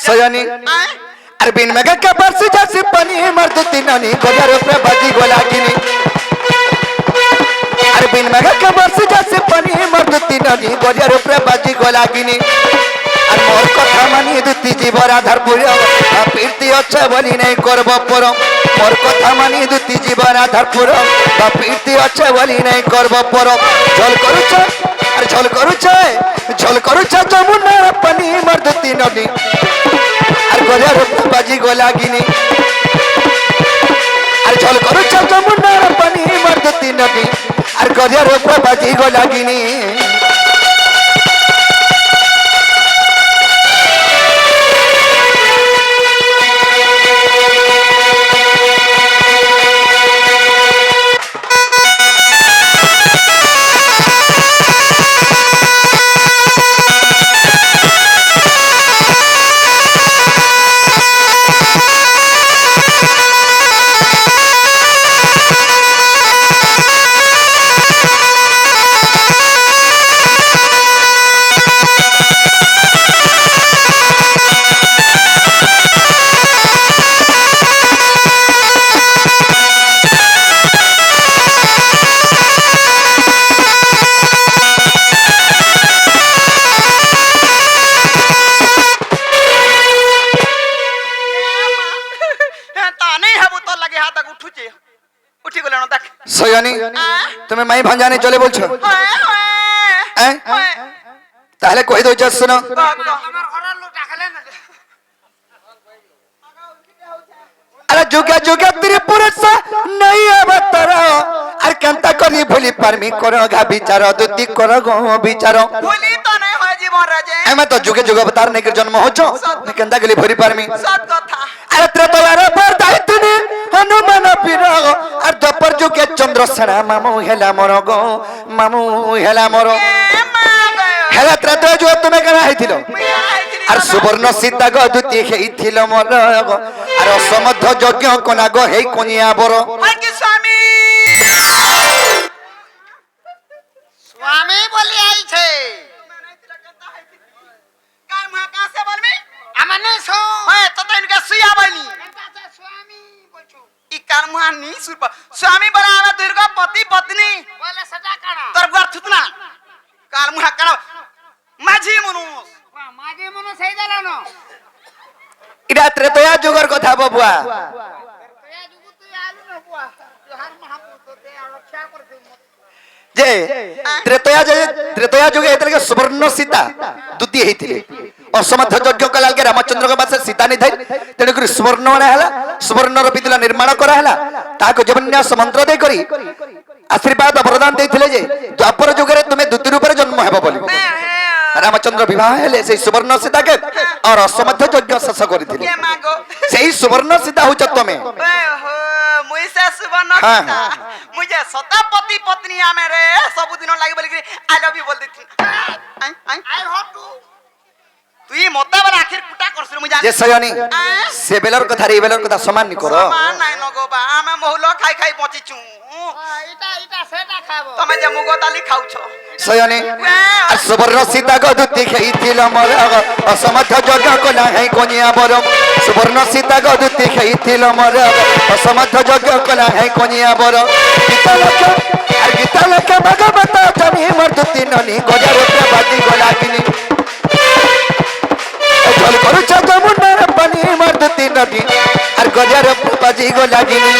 सयानी अरे बिन मेघा के बरस जैसे पानी मर्द तीनानी गोजार पे बाजी गोला गिनी अरे बिन मेघा के बरस जैसे पानी मर्द तीनानी गोजार पे बाजी गोला गिनी আর মোর কথা মানি দুতি জীবর আধার পুরো প্রীতি আছে বলি নাই করব পরম মোর কথা মানি দুতি জীবর আধার পুরো প্রীতি আছে বলি নাই করব পরম জল করুছে যমুনার পানি মর দুতি নদী আর গজার বাজি গোলাগিনী আর জল করুছে যমুনার পানি মর দুতি নদী আর গজার বাজি গোলাগিনী সয়ানি তুমি মাই ভাঞ্জানে চলে বলছো তাহলে কই দইছ শুনো আরে যুগে যুগে ত্রিপুরা নাই অবতার আর কেনতা করি ভুলি পারমি করো গা বিচার দুতি করো গো বিচার ভুলি তো নাই হয় জীবন রাজে আমি তো যুগে যুগে অবতার নেকি জন্ম হচ্ছ কেনতা গলি ভরি পারমি সত কথা আরে ত্রেতয়ার পর দাইতুনি হনুমান পীর আর দপর যুগে চন্দ্রসেনা মামু হেলা মর গো মামু হেলা মর হেলা ত্রেতয়া যুগ তুমি কেন হইছিল আর সুবর্ণ সীতা গো দুতি হেইছিল মর গো আর অসমধ্য যজ্ঞ কোনা গো হেই কোনিয়া বর কি স্বামী স্বামী বলি আইছে কার মা কাছে বলবি আমানে সো হয় তো ইনকা সুয়া বলি স্বামী বলছো ই কার মা নি সুরপ স্বামী বলা আমরা দুর্গা পতি পত্নী বলে সেটা কানা তোর গুয়ার থুতনা কার মা কানা মাঝি মনুষ মাঝি মনুষ এই দালানো ইডা ত্রেতয়া যুগের কথা বাবুয়া ত্রেতয়া যুগ তুই আলু না বুয়া তুই হার মহাপুত তে রক্ষা করতে যে ত্রেতয়া যুগে এতলকে সুবর্ণ সীতা দুতি হেইতিলে অসমধ্য যজ্ঞ কলালকে রামচন্দ্র বাসে সীতা নি ধই তেনে করি সুবর্ণ মানে হলা সুবর্ণর বিদুলা নির্মাণ করা হলা তাকে জবন্যাস মন্ত্র দেই করি আশীর্বাদ বরদান দেইଥିଲେ যে দ্বাপর যুগরে তুমি দুতি রূপে জন্ম হেব বলি রামচন্দ্র বিবাহ হেলে সেই সুবর্ণ সীতাকে আর অসমধ্য যজ্ঞ শেষ করিଥିଲେ সেই সুবর্ণ সীতা হউছ তুমি মুইসা সুবর্ণ সীতা মুজে সতাপতি পত্নী আমে রে সবু দিন লাগি বলি আই লাভ ইউ বল দিতি আই হট টু তুই মতে বড় আখির কুটা করছিস মুই জানি যে সয়ানি সে বেলর কথা রে বেলর কথা সমান নি করো সমান নাই নগবা আমি মহুল খাই খাই পচিছু এটা সেটা খাবো তুমি যে মুগ দালি খাউছ সয়ানি আর সুবর্ণ সীতা গো দুতি খেইছিল মর অসমধ্য যজ্ঞ কলা হেই কোনিয়া বর সুবর্ণ সীতা গো দুতি খেইছিল মর অসমধ্য যজ্ঞ কলা হেই কোনিয়া বর গীতা লেখা ভগবত জমি মর দুতি ননি গজার উপরে বাজি গোলাগিনী জল করুছ যমুনার পানি মর দুতি নদী আর গজার উপরে বাজি গোলাগিনী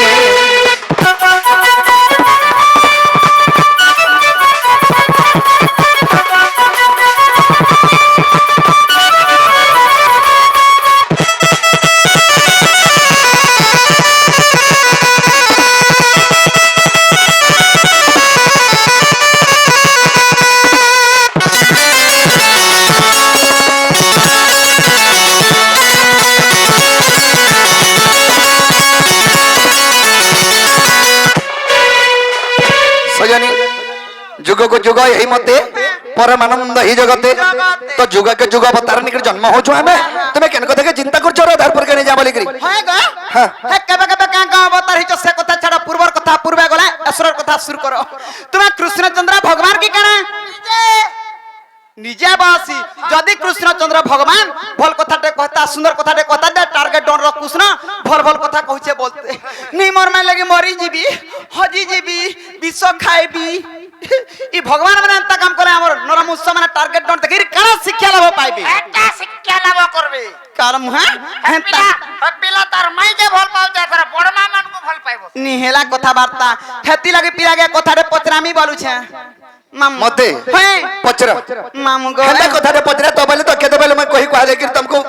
जुग को जुग यही मते परमानंद ही जगते तो जुग के जुग अवतार निकर जन्म हो छु हमें तुम्हें केन कथा के चिंता करछो रे आधार पर के जा बोली करी हाय ग हे केबे केबे का का अवतार हिच से कथा छड़ा पूर्वर कथा पूर्वे गला असुर कथा शुरू करो तुम्हें कृष्णचंद्र भगवान की कना নিজে বাসি যদি কৃষ্ণচন্দ্র ভগবান ভাল কথাটে কথা সুন্দর কথাটে কথা দে টার্গেট ডন র কৃষ্ণ ভাল ভাল কথা কইছে বলতে নি মোর মাই লাগি মরি যাবি হজি যাবি বিষ খাইবি ই ভগবান মানে এন্তা কাম করে আমার নরমুষ মানে টার্গেট ডন দেখি কারা শিক্ষা লাভ পাইবে একটা শিক্ষা লাভ করবে কারণ হ্যাঁ হেন্তা পিলা তার মাই যে ভাল পাও যে তার বড় মা মানকু ভাল পাইব নিহেলা কথাবার্তা হেতি লাগি পিলাগে কথাটে পচরামি বলুছে মামু মতে হ্যাঁ পচরা মামু গো হেলে কথাটা পচরা তো বলে তো কেতে বলে মই কহি কয়া দেখির তুমকু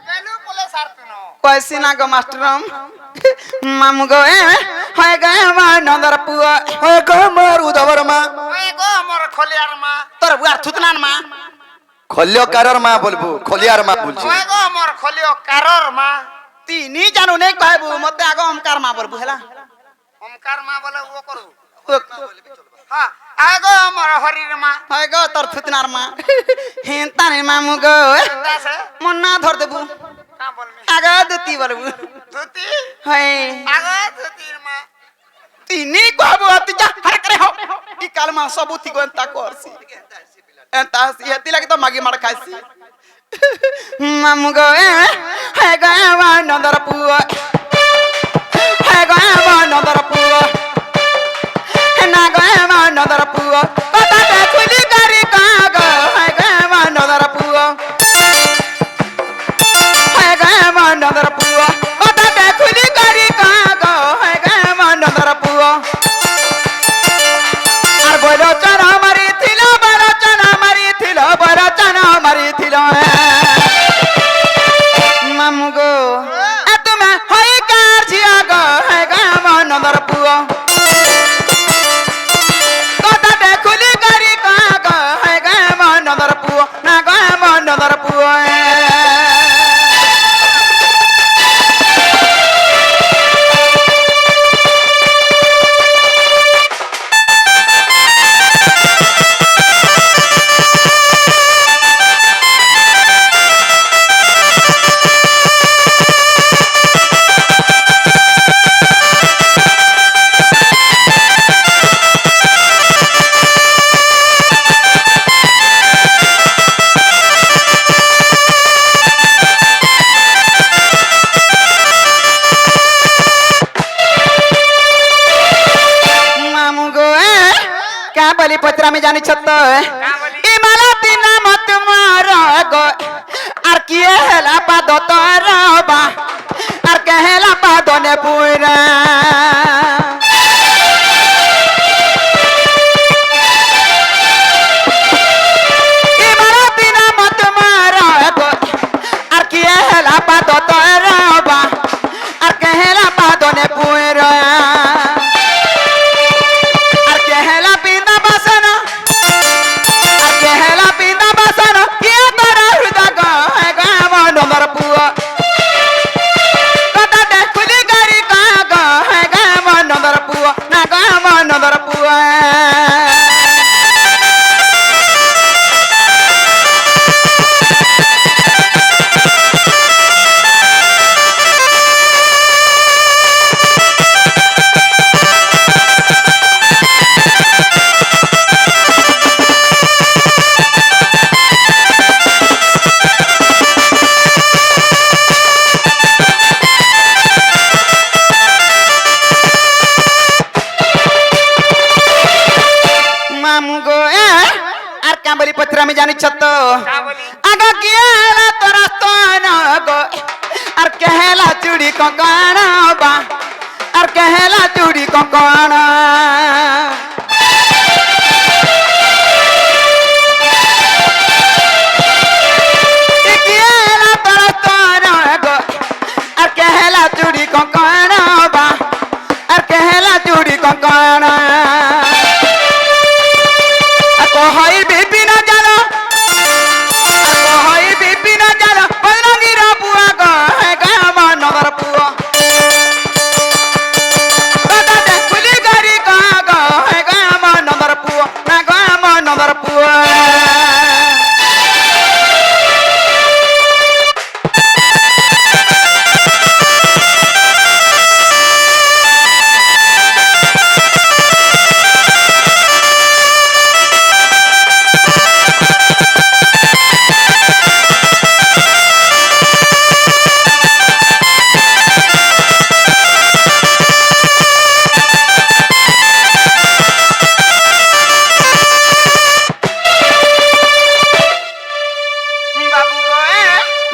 বেলু বলে সারতনো কইছি না গো মাস্টারম মামু গো হয় গে আমার নন্দর পুয়া ওই গো মার উদবর মা ওই গো মোর খলিয়ার মা তোর বুয়ার থুতনার মা খলিও কারর মা বলবো খলিয়ার মা বলছি ওই গো মোর খলিও কারর মা তিনি জানু নেই কইবু মতে আগ ওমকার মা বলবু হেলা ওমকার মা বলে ও করু হ্যাঁ আগো মোর হরির মা হয় গো তোর থুতনার মা হেন্তানি মামু গো দাসে মন না ধর দেবু কা বলমি আগ দুতি বলবু ধুতি হয় আগো ধুতির মা তিনি কইবু তুই যা হারে করে হো ই কালমা সবু থি গন্তা করছি এন্তা হেতি লাগি তো মাগি মার খাইছি মামু গো হে গো আমার নন্দর পুয়া হে গো আমার নন্দর পুয়া না গো আমার নন্দর পুয়া কথাটা খুলি করি কাগ হে গো আমার নন্দর পুয়া হে গো আমার নন্দর পুয়া কথাটা খুলি করি কাগ হে গো আমার নন্দর পুয়া আর বড় চনা মারিছিল বড় চনা মারিছিল বড় চনা মারিছিল মামু গো তুমি হই কার ঝিয়া গো হে গো আমার নন্দর পুয়া কথাটা খুলি করি কাগ হে গো আমার নন্দর পুয়া না গো আমার নন্দর পুয়া মামু গো কা বলি পত্র আমি জানি ছত ই মালতী নাম তোমার গো আর কি হেলা পাদ তোর বা আর কে হেলা পাদ নে পুরা ই মালতী নাম তোমার গো আর কি হেলা পাদ তোর বা আর কে হেলা পাদ নে পুরা আর কেহেলা পিন্দা বাসনা আর কেহেলা পিন্দা বাসনা কে তারা হৃদয় গো হে গো আমার নন্দর পুয়া কথাটা খুলি করি কাগ হে গো আমার নন্দর পুয়া না গো আমার নন্দর পুয়া মামু গো আর কা বলি পত্র আমি জানি ছত কা বলি আগ কিয়ালা তোর স্তন গো আর কেহেলা চুড়ি কঙ্কণ বা আর কেহেলা চুড়ি কঙ্কণ কিয়ালা তোর স্তন গো আর কেহেলা চুড়ি কঙ্কণ বা আর কেহেলা চুড়ি কঙ্কণ কহই বিপিন জানো কহই বিপিন জানো বজরঙ্গীর পুয়া গো হে গো আমার নগর পুয়া কথাটা খুলি করি গো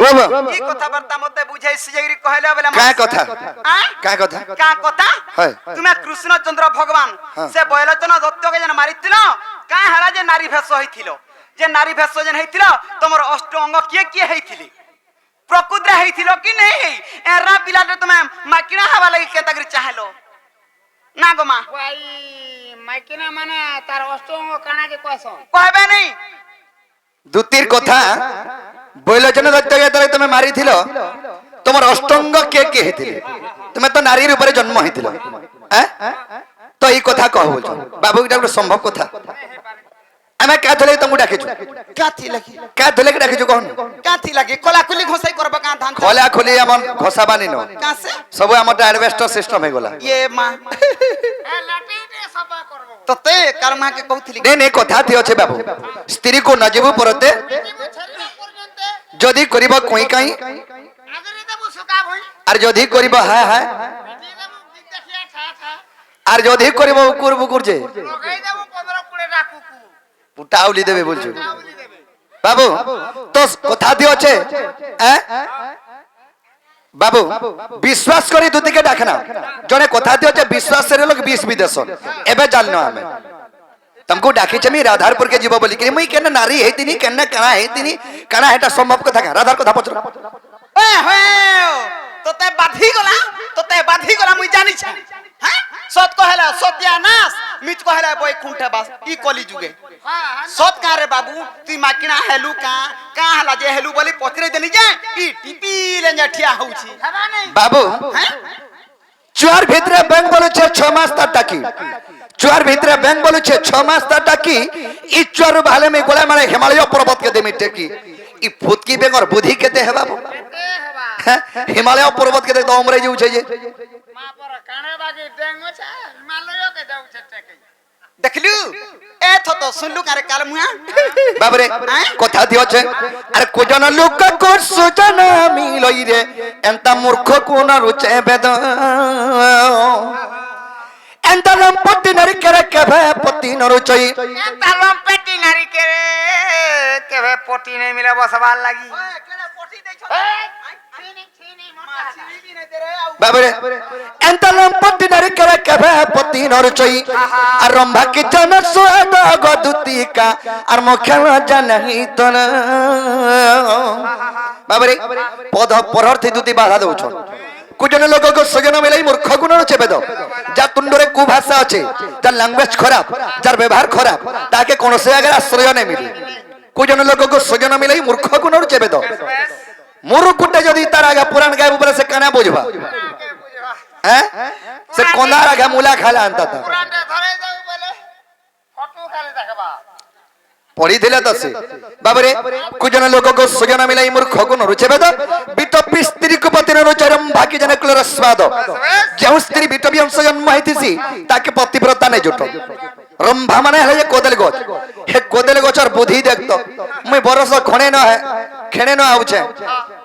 বাবা ই কথাবার্তা মতে বুঝাই সিজাগিরি কহিলা বেলা কা কথা আয় কা কথা কা কথা হয়। তুমি কৃষ্ণচন্দ্র ভগবান সে বয়লোচন দত্তকে যেন মারিছিল কা হেলা যে নারী ভেষ হইছিল যে নারী ভেষ যেন হইছিল তোমার অষ্ট অঙ্গ কিয়ে কিয়ে হইছিলি প্রকৃতিরে হইছিল কি নেই হেই এরা পিলাতে তুমি মাকিনা হবা লাগি কেতা করে চাহেলো না গো মা ভাই মাইকিনা মানে তার অষ্টঙ্গ কানাকে কয়ছ কহবে নেই দ্বিতীয় কথা বৈলোচন দত্তকে যেতবে তুমি মারিছিল তোমার অষ্টঙ্গ কে কে হইছিল তুমি তো নারীর উপরে জন্ম হইছিল হ্যাঁ তো এই কথা কহ বলছো বাবু এটা একটা সম্ভব কথা আমি কা ধলে তুমি ডাকিছো কাথি লাগি কা ধলে ডাকিছো কহন কাথি লাগি কলাকুলি ঘষাই করবে কা ধান খোলা খোলি এমন ঘষা বানি ন কাছে সবু আমারটা অ্যাডভেস্টর সিস্টেম হয়ে গলা ইয়ে মা এ লাটিতে সফা করব তোতে কার মাকে কହୁଥିଲି নে নে কথা থি আছে বাবু স্ত্রী কো নজিবু পরতে জীব ছেলে পর্যন্ত যদি করিব কই কাই আগরে দেব সুকা ভই আর যদি করিব হ্যাঁ হ্যাঁ বেটি দেব দেখিয়া ঠা ঠা আর যদি করিব উকুর বুকুর যে লগাই দেব 15 কোড়ে রাখুকু উটাউলি দেবে বলছো কাউলি দেবে বাবু তো কথা দি আছে হ্যাঁ বাবু বিশ্বাস করি দুদিকে ডাকে না জনে কথা দি আছে বিশ্বাসের লোক বিষ বিদেশ এবে জাননো আমি तुमको डाकी मी राधारपुर के जीव बोली कि मुई केना नारी हेतिनी केना कणा हेतिनी कणा हेटा संभव कथा का राधार कथा पचर ए होय তোতে বাধি গলা মুই জানি ছা হ্যাঁ সত কহেলা সত্যানাশ মিছ কহেলা বৈকুণ্ঠ বাস ই কলি যুগে সত কারে বাবু তুই মাকিনা হেলু কা হলা যে হেলু বলি পচরে দেনি যে ই টিপি লেঞ্জা ঠিয়া হউছি হেবা নাই बाबू হ্যাঁ चुआर भितरे बैंक बोलू छे 6 मास ता टाकी चुआर भितरे बैंक बोलू छे 6 मास ता टाकी इ चुआर भाले में गोला मारे हिमालय पर्वत के देमी टेकी इ फुदकी बेंग और बुद्धि केते है बाबू কেতে হেবা हिमालय पर्वत के तो उमरे जे उछे जे মা পর কানে বাকি ডেঙ্গু ছা হিমালয় কে যাউ ছে টেকে দেখলু এ থতো শুনলু কারে কাল মুয়া बाबरे कथा दियो छे अरे कोजन लोक को सुजन मिलई रे एंता मूर्ख कोन रुचे बेद एंता लंपति नर करे केभे पति न रुचई তালম পেটি নারী কে কেবে পটি নাই মিলে বসবার লাগি কেডা পটি দেইছ ছিনি ছিনি মোটা চিবি নাই দেরে আউ बाबरे एंता लंपति नर करे केभे पति न रुचई और रंभा के जन सुद गदुती का और मुखल जनहि तन बाबरे पद परर्थी दुती बाधा दउछ कुजन लोक को सजन मिलाई मूर्ख गुण चेबेद जा तुंडरे कुभाषा আছে যার ল্যাঙ্গুয়েজ খারাপ যার ব্যবহার খারাপ তাকে কোন সে আগে আশ্রয় নেই মিলে কুজন লোক को सजन मिलाई मूर्ख गुण चेबेद মুরুকুটে যদি তার আগে পুরাণ গায় উপরে সে কানা বুঝবা হ্যাঁ সে কোনার আগে মুলা খালা আনতা তা পুরানটা ধরে যাও বলে ফটো খালি দেখবা পড়ি দিলে তো সে বাবরে কুজন লোক को सजन मिलाई मूर्ख गुण चेबेद বিতপি স্ত্রী को पति न रुचरम बाकी जने कुलर स्वाद जो स्त्री বিটবি অংশ জন্ম হইতিছি তাকে পতিব্রতা নাই জুট রম্ভা মানে হলে যে কোদেল গছ হে কোদেল গছর বুদ্ধি দেখতো মুই বরস খনে ন হে খেনে ন আউছে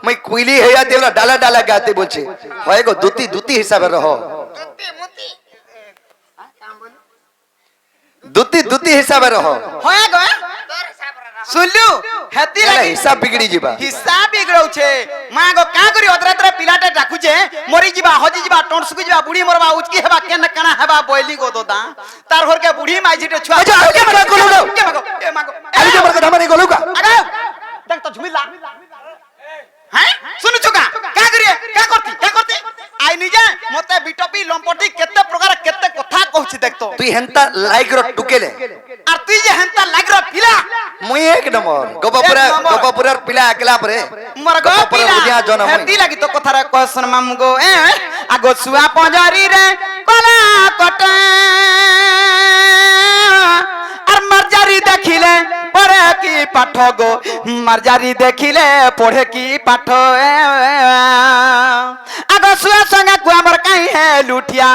মুই কুইলি হেয়া দেলা ডালা ডালা গাতে বলছে হয় গো দুতি দুতি হিসাবে রহ দুতি মুতি কাম বল দুতি দুতি হিসাবে রহ হয় গো তোর সাবরা না শুনলু হেতি এলা লাগি হিসাব বিগড়ি ଯିବା হিসাব বিগড়ৌছে মা গো কা করি অদরাত্রে পিলাটা ডাকুছে মরি ଯିବା হজি ଯିବା টনসুকি ଯିবা বুড়ি মরবা উচকি হেবা কেন কানা হেবা বইলি গো দোদা তার ঘরকে বুড়ি মাইছিটে ছুয়া আচ্ছা, আগে মারা গলু দাও। কে মাগো এ মাগো আরে যে বলকে ধামানি গলু কা আরে দেখ তো ঝুমিলা হ্যাঁ শুনুছো কা করতি আই নিজে মতে বিটপি লম্পটি কেতে প্রকার কেতে কথা কହୁছি দেখ তো তুই হেন্তা লাইক র টুকেলে আর তুই যে হেনতা লাগর পিলা মুই এক নম্বর এক নম্বর। গোপাপুরার পিলা একলা পরে মর গো গোপাপুরা পিলা বুঝিয়া জন মুই হেতি লাগি তো কথারে কহসন মামু গো এ আগো সুয়া পঞ্জারি রে কলা কটা আর মারজারি দেখিলে পড়ে কি পাঠ গো মারজারি দেখিলে পড়ে কি পাঠ আগো সুয়া সঙ্গে কু আমার কাই হে লুঠিয়া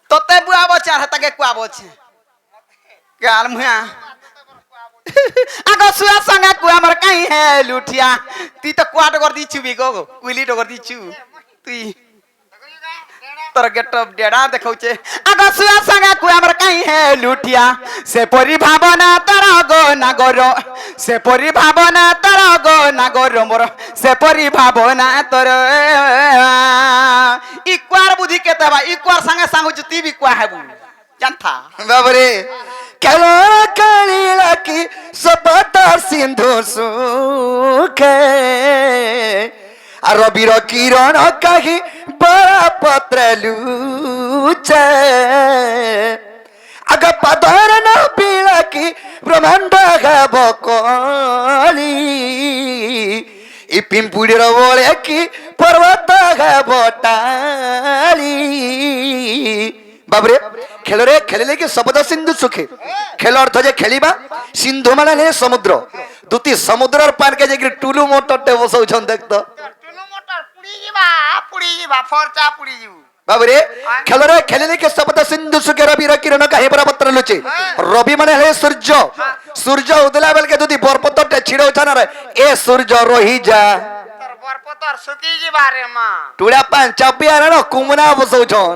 তোতে বুয়া বছে আর তাকে কুয়া বছে গাল মুয়া আগো সুয়া সঙ্গে কু আমার কাই হে লুঠিয়া তুই তো কুয়া ডগর দিছু বি গো কুইলি ডগর দিছু তুই তোর গেট অফ ডেডা দেখাউছে আগো সুয়া সঙ্গে কু আমার কাই হে লুঠিয়া সে পরি ভাবনা তোর নাগর সেপরি ভাবনা তোর গো নাগর মোর সেপরি ভাবনা তোর ইকুয়ার বুদ্ধি কেতে বা ইকুয়ার সঙ্গে সঙ্গে তুই বি কুয়া হেবু জানথা বাবরে খেলা কালিলা কি সপতা সিন্ধু সুখে আর রবির কিরণ কাহি বড় পত্র লুচে আগ পাদর ন পিলা কি ব্রহ্মাণ্ড গাব কলি ই পিম্পুড়ির বলে কি পর্বত গাব টালি বাবরে খেলরে খেলিলে কি শব্দ সিন্ধু সুখে খেল অর্থ যে খেলিবা সিন্ধু মানে হে সমুদ্র দুটি সমুদ্রর পানকে যে টুলু মোটরটে বসাউছন দেখতো টুলু মোটর পুড়ি ଯିବା ফরচা পুড়ি ଯିବୁ বাবরে খেলরে খেলিলে কি শব্দ সিন্ধু সুখে রবির কিরণ কাহি পত্র লুচে রবি মানে হে সূর্য সূর্য উদলা বেলকে যদি বরপত্রটে ছিড়াউছন রে এ সূর্য রহি যা তোর বরপতর শুকি ଯିବା রে মা টুড়া পান চাপিয়া না কুমনা বসাউছন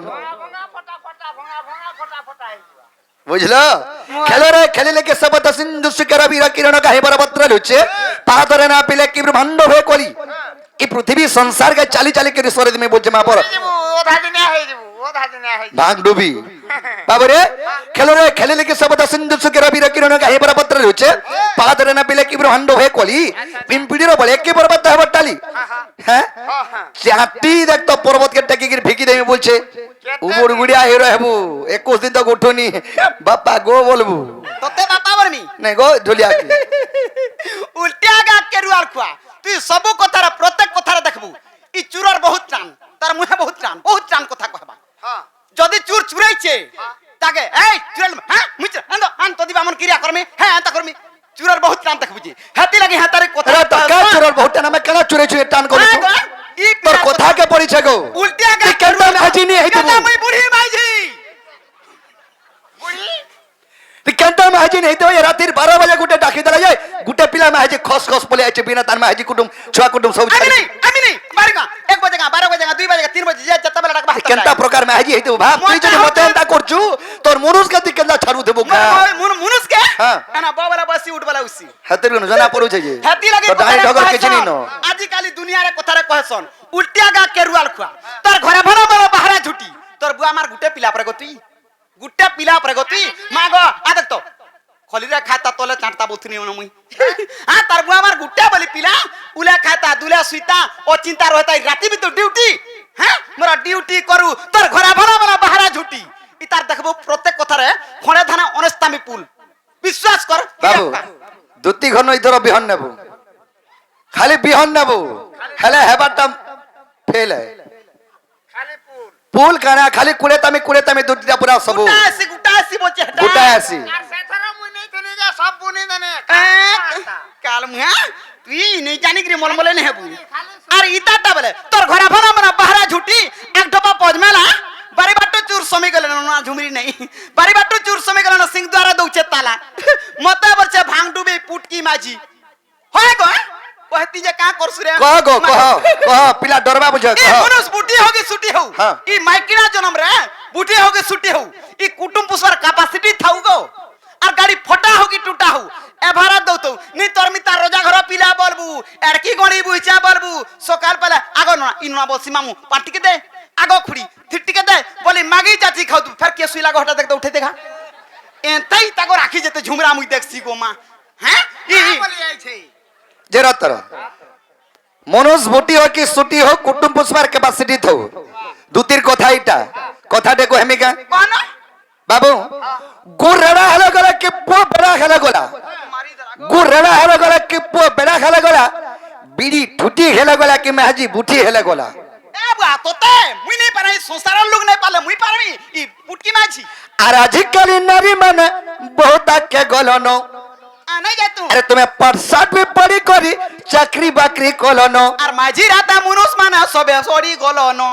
ভঙা ফটা ফটা ହେଇଯିବ বুঝলো খেলরে খেলিলে কি শব্দ সিন্ধু সুখে রবির কিরণ কাহি পত্র লুচে পাদরে না পিলে কি ব্রহ্মাণ্ড হয়ে কলি এই পৃথিবী সংসার কে চালি চালি করে সরে তুমি বলছে মা পর ଯିବୁ ଓଧା ଦିନିଆ ହେଇଯିବୁ ভাগ ডুবি বাবরে খেলরে খেলিলে কি শব্দ সিন্ধু সুখে রবির কিরণ কাহি পত্র লুচে পাদরে না পিলে কি ব্রহ্মাণ্ড হয়ে কলি পিম্পিড়ির বলে কি পর্বত হবে টালি হ্যাঁ চাটি দেখ তো পর্বত কে টেকি গিয়ে ফেকি দেবে বলছে উবুড় গুড়িয়া হিরো হেবু 21 দিন তো উঠুনি বাপা গো বলবু তোতে বাপা বরমি নাই গো ঢুলিয়া কি উল্টিয়া গা কেরুয়ার খুয়া তুই সবু কথার প্রত্যেক কথার দেখবু ই চুরর বহুত টান তার মুহে বহুত টান কথা কহবা যদি চুর চুরাইছে তাকে এই চুরাইল হ্যাঁ মুই আন তো দিবা মন ক্রিয়া করমি হ্যাঁ তা করমি চুরর বহুত টান দেখবুজি হাতি লাগি হাতারে কথা আরে তো কা চুরর বহুত টান আমি কেন চুরে চুরে টান করি তোর কথা কে পরিছে গো উল্টিয়া গা তুই কেন মাঝি নি হই দেবু মুই বুড়ি মাইজি তুই কেন মাঝি নি হই দেবু রাতের 12 বাজে গুটে ডাকি দেলা যায় গুটে পিলা মাঝি খস খস বলে আছে বিনা তার মাঝি কুটুম ছুয়া কুটুম সব আমি নেই বারিকা 1 বাজে 12 বাজে 2 বাজে 3 বাজে যত বেলা ডাকবা কেনটা প্রকার মাঝি হই দেবু ভাব তুই যদি মতে এন্তা করছু তোর মনুষ কে তুই কেনটা ছাড়ু দেবু কা মনুষ কে হ্যাঁ না বাবারা বসি উঠবালা উসি হাতের কোন জানা পড়ুছে যে হাতি লাগে তো ডাই ঢগর কিছু নি ন আজি কালি দুনিয়ারে কথারে কহসন উল্টিয়া গা কেরুয়াল খুয়া তোর ঘরে ভরা বড় বাহারা ঝুটি তোর বুয়া আমার গুটে পিলা পরে গতি গুটে পিলা পরে গতি মা গো আ দেখ তো খলিরে খাতা তলে চাঁটতা বলছিনি মুই হ্যাঁ তার বুয়া আমার গুটে বলি পিলা উলে খাতা দুলে সুইতা ও চিন্তা রহতা রাতি ভিতর ডিউটি হ্যাঁ মোরা ডিউটি করু তোর ঘরে ভরা বড় বাহারা ঝুটি ই তার দেখবো প্রত্যেক কথারে খড়ে ধানা অনেস্তামি পুল বিশ্বাস কর বাবু দুতি ঘন ইধর বিহন নেব খালি বিহন নেব হেলে হেবাটা ফেল খালি পুল পুল কানা খালি কুড়ে তামি দুটিটা পুরা সব গুটা আসি বলছে হেটা গোটা আসি আর সেথর মুই নেই থলি যে সব বুনি দেনে কাল মুহা তুই নেই জানি কি মলমলে নে হেবু আর ইতাটা বলে তোর ঘরে ভরা মনা বাহারা ঝুটি এক ঢোপা পজমেলা বাড়ি বাট্টু চুর সমি গেল না ঝুমরি নাই বাড়ি বাট্টু চুর সমি গেল না সিং দ্বারা দউছে তালা মতে বলছে ভাং ডুবে পুটকি মাঝি হয় গো কহতি যে কা করছু রে কহ গো কহ পিলা ডরবা বুঝ ए কহ मनुष बुटी होगी सुटी हो हाँ। ई माइकिना जन्म रे बुटी होगी सुटी हो ई कुटुंब पुसर कैपेसिटी थाउ गो और गाड़ी फटा होगी टूटा हो ए भारत दो तो नी तोर मिता रोजा घर पिला बोलबू एड़की गणी बुइचा बोलबू सकाल पहले आगो ना इनवा बोसी मामू पार्टी के दे आगो खुड़ी थिट्टी के दे बोली मागी जाती खाऊ तू फिर के सुई लागो हटा देख दो उठे देखा एतई ताको राखी जेते झुमरा मुई देख सी गो मा हैं ई বলি আইছে যে রতর মনুষ বুটি হোক কি সুটি হোক কুটুম পুষ্পার ক্যাপাসিটি থাও দুতির কথা এটা কথাটা কো হেমিকা কোন বাবু গুড়ড়া হেলে গলা কি পো বেড়া হেলে গলা मारी दरा গুড়ড়া হেলে গলা কি পো বেড়া হেলে গলা বিড়ি ঠুটি হেলে গলা কি মেহাজি বুটি হেলে গলা ए बुआ तोते मुई नहीं पारे संसार लोग नहीं पाले मुई पारमी ई पुटकी माछी আর আজকাল নারী মানে বহুত কে গলনো आ नहीं जाय तू আরে তুমি পাঠশাট भी पढ़ी करी চাকরি বাকরি কলনো আর মাঝি রাতা মুনুস মানে সবে সরি গলনো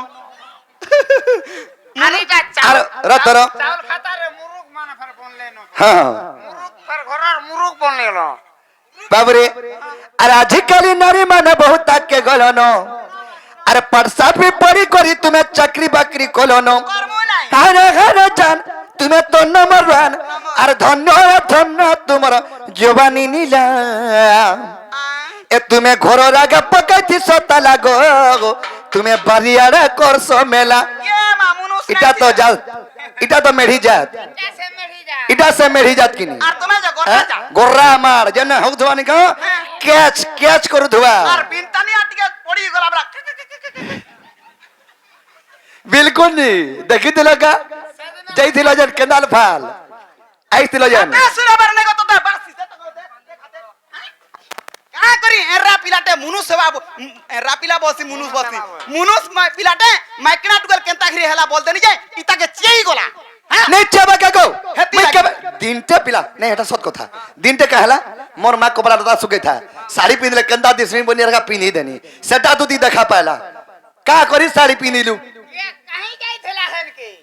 আনিটা আর রতর চাউল খাতারে মুরুক মানে ফের বনলে ন হ্যাঁ মুরুক ফের ঘরের মুরুক বনলেল বাবরে আর আজকাল নারী মানে বহুত কে গলনো আর পাঠশাট भी पढ़ी करी তুমি চাকরি বাকরি কলনো করবো নাই হারে হারে জান তুমি তো নম্বর ওয়ান আর ধন্য ধন্য তোমার জবানি নিলা এ তুমি ঘরের আগে পকাইছি সতালা গো তুমি বাড়িয়াড়া করছো মেলা এটা তো জাত এটা তো মেঢ়ি জাত এটা সে মেঢ়ি জাত কিনি আর তুমি যা গোটা যা গোর্রা আমার যেন হোক ধোয়ানি কো ক্যাচ ক্যাচ করে ধোয়া আর বিনতানি আটিকে পড়ি গলা বড় বিলকুল নি দেখিছিল কা যাইছিল যেন কেনাল ফাল আইছিল যেন সুরাবার নাই কত তা বাসি কা করি এরা পিলাটে মুনুস বাবু এরা পিলা বসি মুনুস পিলাটে মাইকনা টুকল কেনতা ঘরি হেলা বল দেনি যে ইতাকে চেই গলা হ্যাঁ নিচে বাকা গো হেতি মই লাগে। কেবে দিনতে পিলা নাই এটা সত কথা দিনতে কাহলা মোর মা কপড়া দাদা সুকে থা শাড়ি পিনলে কেনতা দিসমি বনি রগা পিনি দেনি সেটা তুই দেখা পাইলা কা করি শাড়ি পিনিলু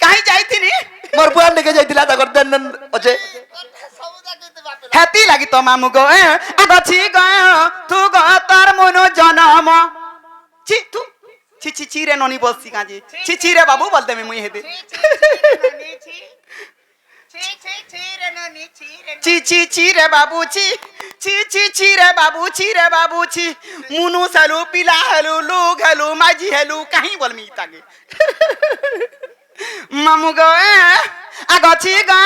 কাহি যাইতিনি মোর বুয়ার নেকে যাইতিলা তা করতে আছে হেতি লাগি তো মামু গো আগাছি গো তু গো তার মনো জনম ছি তু ছি ছি ছি রে ননি বলছি কাজে ছি ছি রে বাবু বলতে মুই হেতে ছি ছি ছি রে বাবু ছি ছি ছি ছি রে বাবু ছি মুনু সালু পিলা হেলু লুক হেলু মাঝি হেলু কাহি বলমি তাকে মামু গো আগাছি গো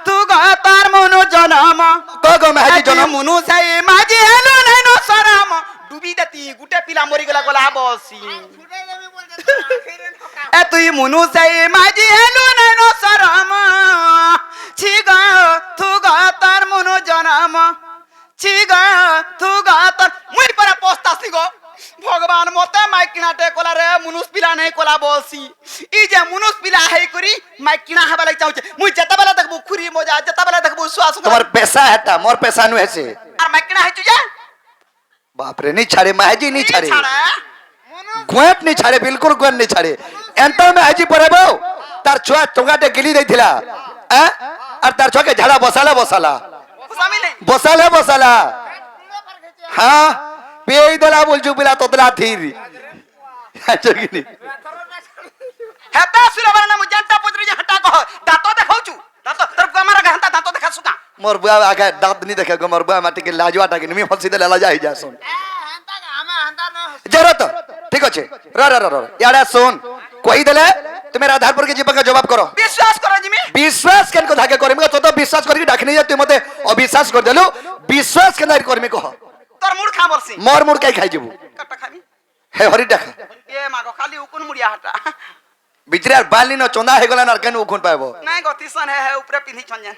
তু গো তার মনো জনম গো গো মাঝি জনম মুনু সাই মাঝি হেলু নাই ন সরাম ডুবি দেতি গুটে পিলা মরি গলা গলা বসি এ তুই মুনু সাই মাঝি হেলু নাই ন সরাম ছি গো তু গো তার মনো জনম ছি গো তু গো তার মুই পরা পস্তাছি গো ভগবান মতে মাইকিনাটে কলা রে মুনুস পিলা নাই কলা বসি ই যে মুনুস পিলা হেই করি মাইকিনা হবা লাগি চাউছে মুই যেতা বেলা দেখবো খুরি মজা যেতা বেলা দেখবো সুয়াস তোমার পেশা হেটা মোর পেশা নু হেছে আর মাইকিনা হেচু যে বাপ রে নি ছাড়ে মাঝি নি ছাড়ে ছাড়া গুয়েট নি ছাড়ে বিলকুল গুয়েট নি ছাড়ে এন্তা মাঝি পড়াবো তার ছুয়া টঙ্গাটে গিলি দেইছিলা আর তার ছকে ঝাড়া বসালা স্বামী নেই বসালা হ্যাঁ পেই দেলা বলছু বিলা তোতলা থির আচ্ছা কিনি হেতা সুরাবার না মুজান্তা পত্রি যে হটা কহ দাঁত দেখাউচু দাঁত তোর আমার গান্তা দাঁত দেখা সুকা মোর বুয়া আগে দাঁত নি দেখে গো মোর বুয়া মাটিকে লাজওয়াটা কিনি মি ফসি দেলা লাজা হই যাসুন জরা তো ঠিক আছে র ইয়াড়া শুন কই দেলে তুমি রাধারপুর के जीवन का जवाब करो বিশ্বাস করো জিমি विश्वास केन को धागे करमी तो विश्वास करके डाकनी जा तू मते अविश्वास कर देलु विश्वास केन दार करमी कह তোর মুড় খা বলছি मोर मुड़ काई खाई जेबू কাটা খাবি हे हरि देखा এ মাগো খালি উকুন মুড়িয়া হাটা बिचरे बाली न चोंदा हे गला न केन उखुन पाबो নাই গতিসন হে উপরে পিন্ধি ছঞ্জান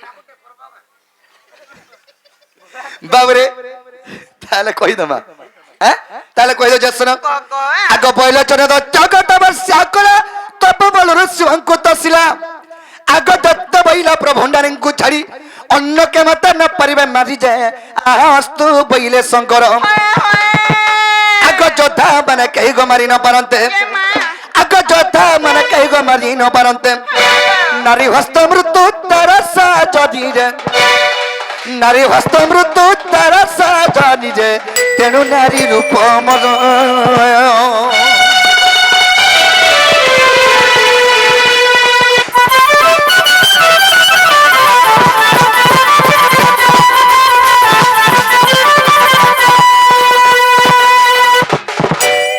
बाबरे ताले कहि दमा हैं ताले कहि दो जसन ক आगो पहिले चने तो जगत बस्या कला तप बलर शिवंको तसिला आगो दत्त बैला प्रभंडारिंकु छाड़ी अन्न के मत न परिबे मारी जाए आस्तु बैले शंकर आगो जोधा माने कहि गो मारी न पारंते आगो जोधा माने कहि गो मारी न पारंते नारी हस्त मृत्यु तरसा जदी रे नारी हस्त मृत्यु तरसा जदी रे तेनु नारी रूप मज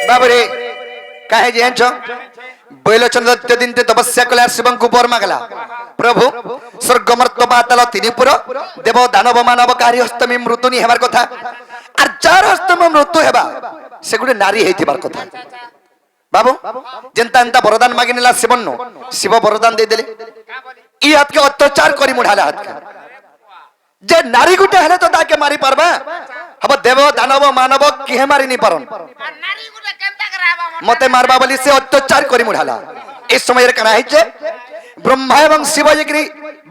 बाबरे काहे जेन छ बैलचंद्र दिन ते तपस्या कला शिवं को बर मागला प्रभु स्वर्ग मर्त्य पाताल तिनिपुर देव दानव मानव कार्य हस्तमी मृत्युनी हेबार कथा आर चार हस्तम मृत्यु हेबा से गुटे नारी हेतिबार कथा बाबू जेंता एंता वरदान मागिनेला शिवन्नो शिव वरदान दे देले ई हाथ के अत्याचार करी मुढाला हाथ के जे नारी गुटे हेले तो ताके मारी पारबा अब देव दानव मानव किहे मारी नी पारन मते मारबा बोली से अत्याचार करी मुढाला इस समय रे कना हिचे ब्रह्मा एवं शिव जी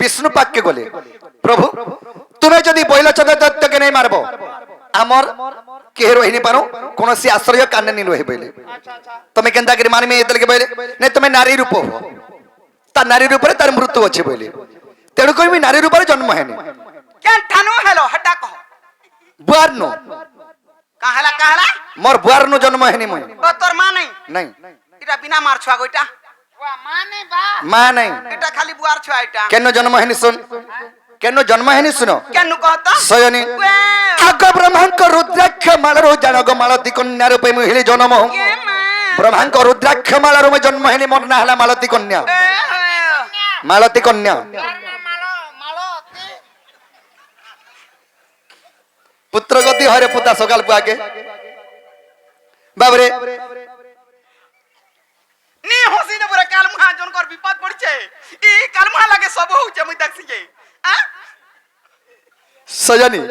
विष्णु पाक के गले प्रभु तुमे जदी बैलचंद्र दत्त के नहीं मारबो आमर के रोहिनी पारो कोनोसी आश्रय कान्ने नी रोहि बैले तमे केंदा करी मानमी एतल के बैले ने तमे नारी रूप हो ता नारी रूप रे तार मृत्यु अछि बैले तेणु कोई नारी रूप रे जन्म हेनी কেন ঠানু হেলো হটা কহ बुआर नो কাহালা मोर बुआर नो जन्म हेनी মই ও তোর মা নাই नहीं এটা বিনা মার ছুয়া গইটা मां नहीं এটা খালি বুয়ার ছুয়া এটা केनो जन्म हेनी सुन কেন জন্ম হেনি শুনো কেন কহত সয়নি আগ ব্রহ্মাঙ্ক রুদ্রাক্ষ মালারো জানগ মালতী কন্যা রূপে মহিলি জন্ম ব্রহ্মাঙ্ক রুদ্রাক্ষ মালারো জন্ম হেনি মোর না হলা মালতী কন্যা মালতী কন্যা পুত্র গতি হরে পুতা সকাল পাকে বাবরে নি হসি না পুরা কাল মুহা জনকর বিপদ পড়ছে ই কাল মুহা লাগে সব হউছে মুই দেখছি যে সজনি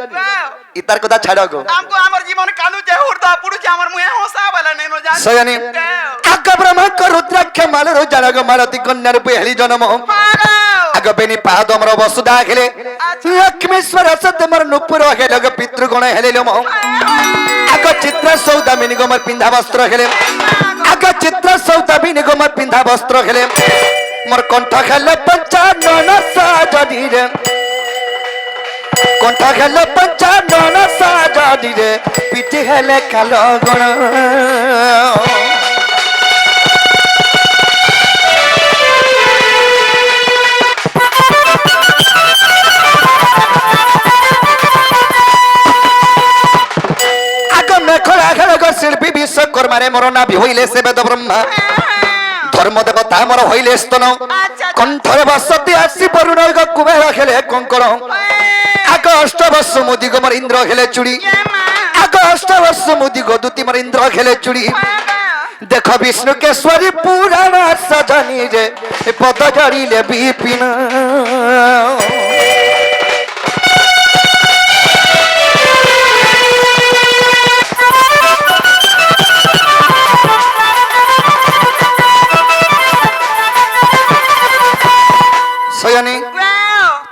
ইতার কথা ছাড়ো গো আমকো আমার জীবন কালু যে হুরদা পুড়ুছে আমার মুহে হসা বালা নেনো জান সজনি আগ ব্রহ্মাঙ্ক রুদ্রাক্ষ মালারো জানগ মালতী কন্যা রূপে হেলি জন্ম আগ বেনি পাদমর বসুদা খেলে লক্ষ্মেশ্বর সত্যমর নুপুর হেলে আগ পিতৃগণ হেলে লম আগ চিত্র সৌদামিনী নিগমর পিন্ধা বস্ত্র খেলে আগ চিত্র সৌদামিনী নিগমর পিন্ধা বস্ত্র খেলে মোর কণ্ঠ খেলে পঞ্চানন সাজনি রে কণ্ঠ খেলে পঞ্চানন সাজনি রে পিঠে হেলে কালো গণ শিল্পী বিশ্বকর্মারে মোর নাভি হইলে সে বেদ ব্রহ্মা ধর্ম দেবতা মোর হইলে স্তন কণ্ঠরে বসতি আসি বরুণ কুবের খেলে কঙ্কর আগ অষ্টবর্ষ মোদি গো মোর ইন্দ্র খেলে চুড়ি আগ অষ্টবর্ষ মোদি গো দুতি মোর ইন্দ্র খেলে চুড়ি দেখ বিষ্ণু কেশ্বরী পুরাণ সজনি রে পদ জড়িলে বিপিন সয়নি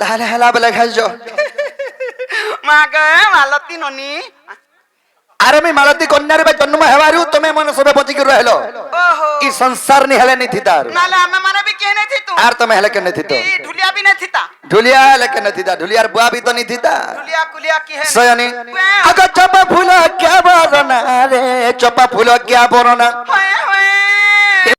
তাহলে হেলা বেলা খাইছ মাগে মালতী ননি আরে আমি মালতী কন্যার বে জন্ম হেবারু তুমি মনে সবে বচিকি রহিল ওহো ই সংসার নি হেলে নি থিতার নালে আমি মানে বি কেনে থিতু আর তুমি হেলে কেনে থিত ই ঢুলিয়া বি নে থিতা ঢুলিয়া হেলে কেনে থিতা ঢুলিয়ার বুয়া বি তো নি থিতা ঢুলিয়া কুলিয়া কি হে সয়নি আগ চপা ফুল ক্যা বরনা রে চপা ফুল ক্যা বরনা হয়ে